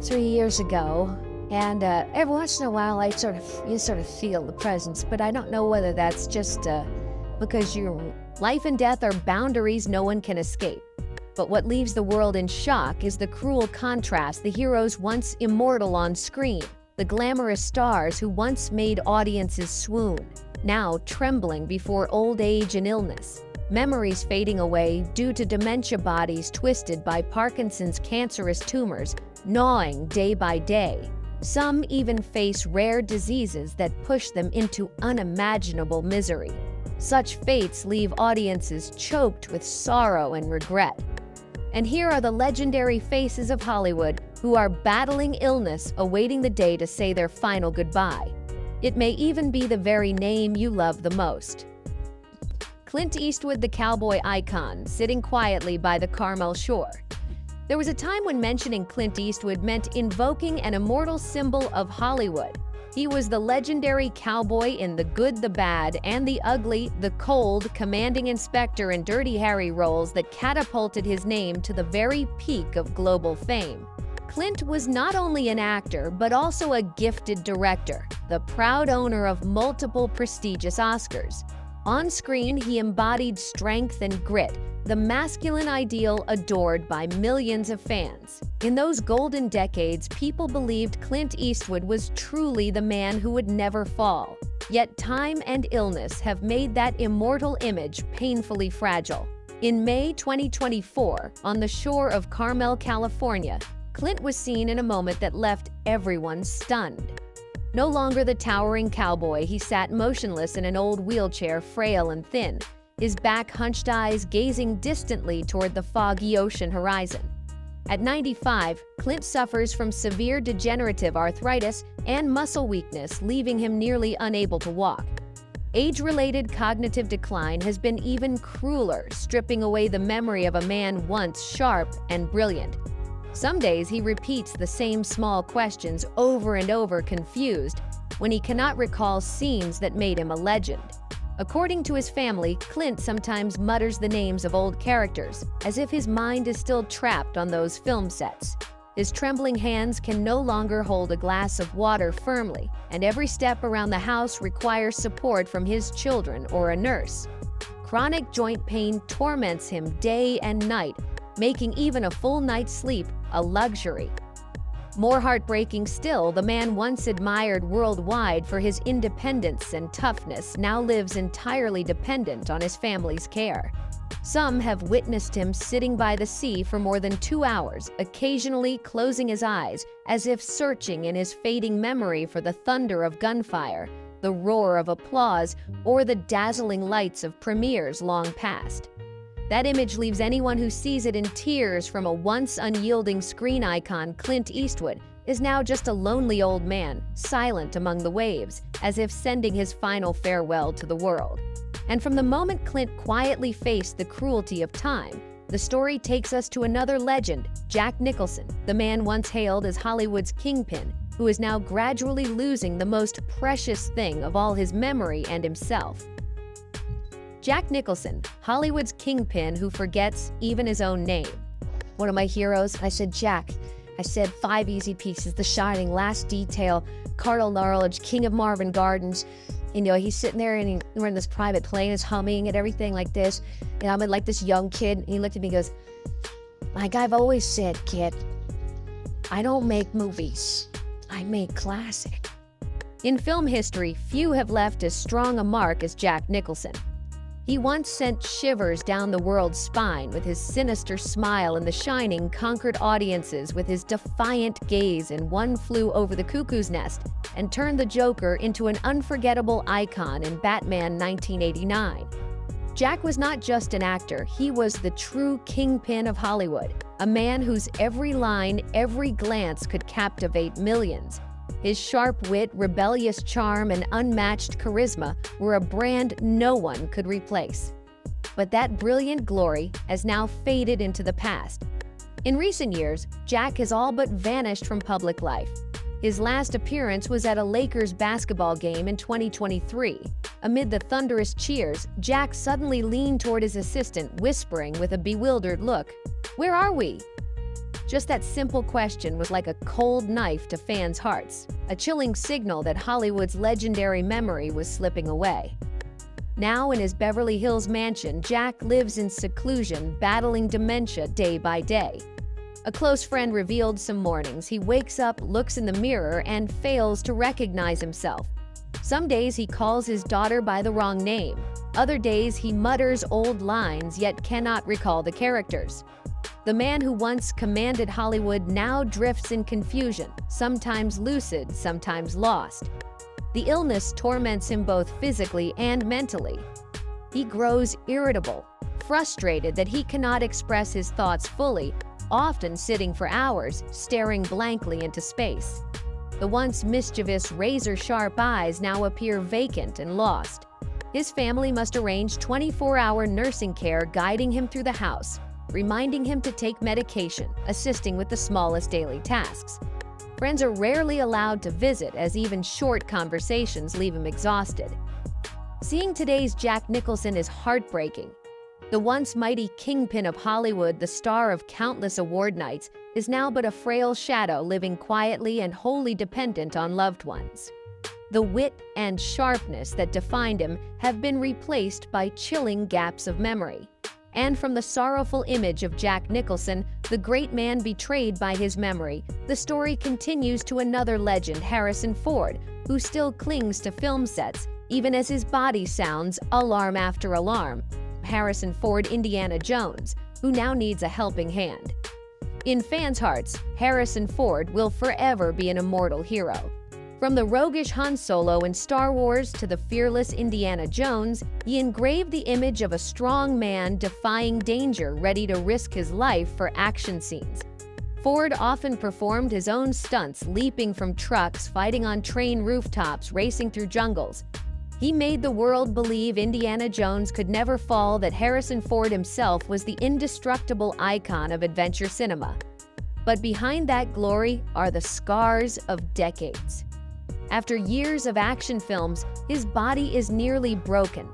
3 years ago, and every once in a while you sort of feel the presence, but I don't know whether that's just because your life and death are boundaries no one can escape. But what leaves the world in shock is the cruel contrast: the heroes once immortal on screen, the glamorous stars who once made audiences swoon, now trembling before old age and illness. Memories fading away due to dementia, bodies twisted by Parkinson's cancerous tumors, gnawing day by day. Some even face rare diseases that push them into unimaginable misery. Such fates leave audiences choked with sorrow and regret. And here are the legendary faces of Hollywood who are battling illness, awaiting the day to say their final goodbye. It may even be the very name you love the most. Clint Eastwood, the cowboy icon, sitting quietly by the Carmel shore. There was a time when mentioning Clint Eastwood meant invoking an immortal symbol of Hollywood. He was the legendary cowboy in The Good, the Bad, and the Ugly, the cold, commanding inspector and Dirty Harry roles that catapulted his name to the very peak of global fame. Clint was not only an actor, but also a gifted director, the proud owner of multiple prestigious Oscars. On screen, he embodied strength and grit, the masculine ideal adored by millions of fans. In those golden decades, people believed Clint Eastwood was truly the man who would never fall. Yet time and illness have made that immortal image painfully fragile. In May 2024, on the shore of Carmel, California, Clint was seen in a moment that left everyone stunned. No longer the towering cowboy, he sat motionless in an old wheelchair, frail and thin, his back hunched, eyes gazing distantly toward the foggy ocean horizon. At 95, Clint suffers from severe degenerative arthritis and muscle weakness, leaving him nearly unable to walk. Age-related cognitive decline has been even crueler, stripping away the memory of a man once sharp and brilliant. Some days he repeats the same small questions over and over, confused, when he cannot recall scenes that made him a legend. According to his family, Clint sometimes mutters the names of old characters, as if his mind is still trapped on those film sets. His trembling hands can no longer hold a glass of water firmly, and every step around the house requires support from his children or a nurse. Chronic joint pain torments him day and night, making even a full night's sleep a luxury. More heartbreaking still, the man once admired worldwide for his independence and toughness now lives entirely dependent on his family's care. Some have witnessed him sitting by the sea for more than 2 hours, occasionally closing his eyes as if searching in his fading memory for the thunder of gunfire, the roar of applause, or the dazzling lights of premieres long past. That image leaves anyone who sees it in tears. From a once unyielding screen icon, Clint Eastwood is now just a lonely old man, silent among the waves, as if sending his final farewell to the world. And from the moment Clint quietly faced the cruelty of time, the story takes us to another legend, Jack Nicholson, the man once hailed as Hollywood's kingpin, who is now gradually losing the most precious thing of all, his memory and himself. Jack Nicholson, Hollywood's kingpin who forgets even his own name. One of my heroes, I said, Jack. I said, 5 Easy Pieces, The Shining, Last Detail, Cardinal Knowledge, King of Marvin Gardens. You know, he's sitting there and we're in this private plane, is humming and everything like this. And I'm like this young kid, and he looked at me and goes, like I've always said, kid, I don't make movies, I make classic. In film history, few have left as strong a mark as Jack Nicholson. He once sent shivers down the world's spine with his sinister smile, and The Shining conquered audiences with his defiant gaze in One Flew Over the Cuckoo's Nest, and turned the Joker into an unforgettable icon in Batman 1989. Jack was not just an actor, he was the true kingpin of Hollywood, a man whose every line, every glance could captivate millions. His sharp wit, rebellious charm, and unmatched charisma were a brand no one could replace. But that brilliant glory has now faded into the past. In recent years, Jack has all but vanished from public life. His last appearance was at a Lakers basketball game in 2023. Amid the thunderous cheers, Jack suddenly leaned toward his assistant, whispering with a bewildered look, "Where are we?" Just that simple question was like a cold knife to fans' hearts, a chilling signal that Hollywood's legendary memory was slipping away. Now in his Beverly Hills mansion, Jack lives in seclusion, battling dementia day by day. A close friend revealed some mornings he wakes up, looks in the mirror, and fails to recognize himself. Some days he calls his daughter by the wrong name. Other days he mutters old lines yet cannot recall the characters. The man who once commanded Hollywood now drifts in confusion, sometimes lucid, sometimes lost. The illness torments him both physically and mentally. He grows irritable, frustrated that he cannot express his thoughts fully, often sitting for hours, staring blankly into space. The once mischievous, razor-sharp eyes now appear vacant and lost. His family must arrange 24-hour nursing care, guiding him through the house, reminding him to take medication, assisting with the smallest daily tasks. Friends are rarely allowed to visit, as even short conversations leave him exhausted. Seeing today's Jack Nicholson is heartbreaking. The once mighty kingpin of Hollywood, the star of countless award nights, is now but a frail shadow living quietly and wholly dependent on loved ones. The wit and sharpness that defined him have been replaced by chilling gaps of memory. And from the sorrowful image of Jack Nicholson, the great man betrayed by his memory, the story continues to another legend, Harrison Ford, who still clings to film sets, even as his body sounds alarm after alarm. Harrison Ford, Indiana Jones, who now needs a helping hand. In fans' hearts, Harrison Ford will forever be an immortal hero. From the roguish Han Solo in Star Wars to the fearless Indiana Jones, he engraved the image of a strong man defying danger, ready to risk his life for action scenes. Ford often performed his own stunts, leaping from trucks, fighting on train rooftops, racing through jungles. He made the world believe Indiana Jones could never fall, that Harrison Ford himself was the indestructible icon of adventure cinema. But behind that glory are the scars of decades. After years of action films, his body is nearly broken.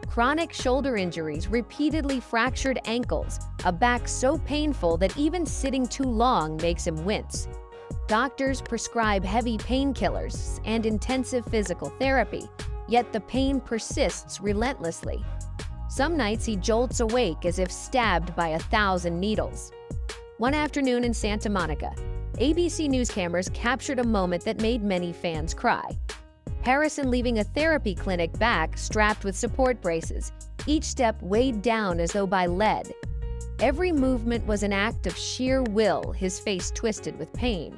Chronic shoulder injuries, repeatedly fractured ankles, a back so painful that even sitting too long makes him wince. Doctors prescribe heavy painkillers and intensive physical therapy, yet the pain persists relentlessly. Some nights he jolts awake as if stabbed by 1,000 needles. One afternoon in Santa Monica, ABC News cameras captured a moment that made many fans cry. Harrison leaving a therapy clinic back, strapped with support braces, each step weighed down as though by lead. Every movement was an act of sheer will, his face twisted with pain.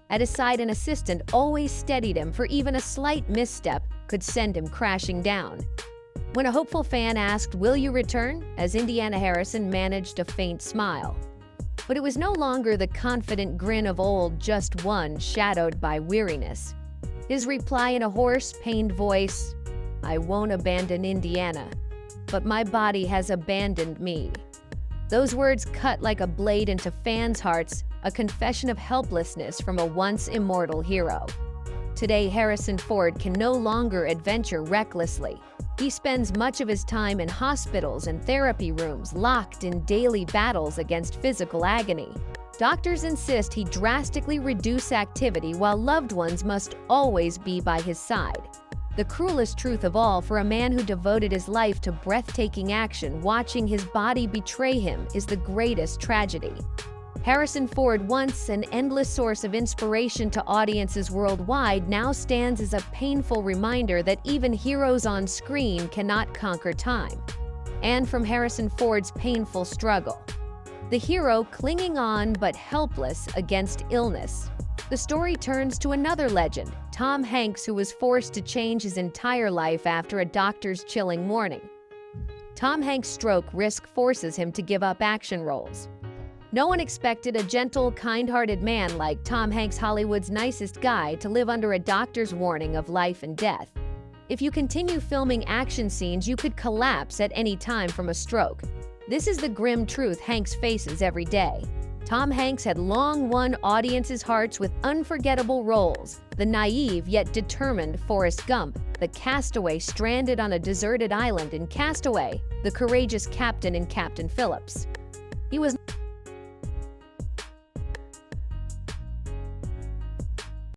At his side, an assistant always steadied him, for even a slight misstep could send him crashing down. When a hopeful fan asked, "Will you return?" as Indiana Harrison managed a faint smile. But it was no longer the confident grin of old, just one shadowed by weariness. His reply in a hoarse, pained voice, "I won't abandon Indiana, but my body has abandoned me." Those words cut like a blade into fans' hearts, a confession of helplessness from a once immortal hero. Today, Harrison Ford can no longer adventure recklessly. He spends much of his time in hospitals and therapy rooms, locked in daily battles against physical agony. Doctors insist he drastically reduce activity, while loved ones must always be by his side. The cruelest truth of all, for a man who devoted his life to breathtaking action, watching his body betray him is the greatest tragedy. Harrison Ford, once an endless source of inspiration to audiences worldwide, now stands as a painful reminder that even heroes on screen cannot conquer time. And from Harrison Ford's painful struggle, the hero clinging on but helpless against illness, the story turns to another legend, Tom Hanks, who was forced to change his entire life after a doctor's chilling warning. Tom Hanks' stroke risk forces him to give up action roles. No one expected a gentle, kind-hearted man like Tom Hanks, Hollywood's nicest guy, to live under a doctor's warning of life and death. If you continue filming action scenes, you could collapse at any time from a stroke. This is the grim truth Hanks faces every day. Tom Hanks had long won audiences' hearts with unforgettable roles: the naive yet determined Forrest Gump, the castaway stranded on a deserted island in Castaway, the courageous captain in Captain Phillips. He was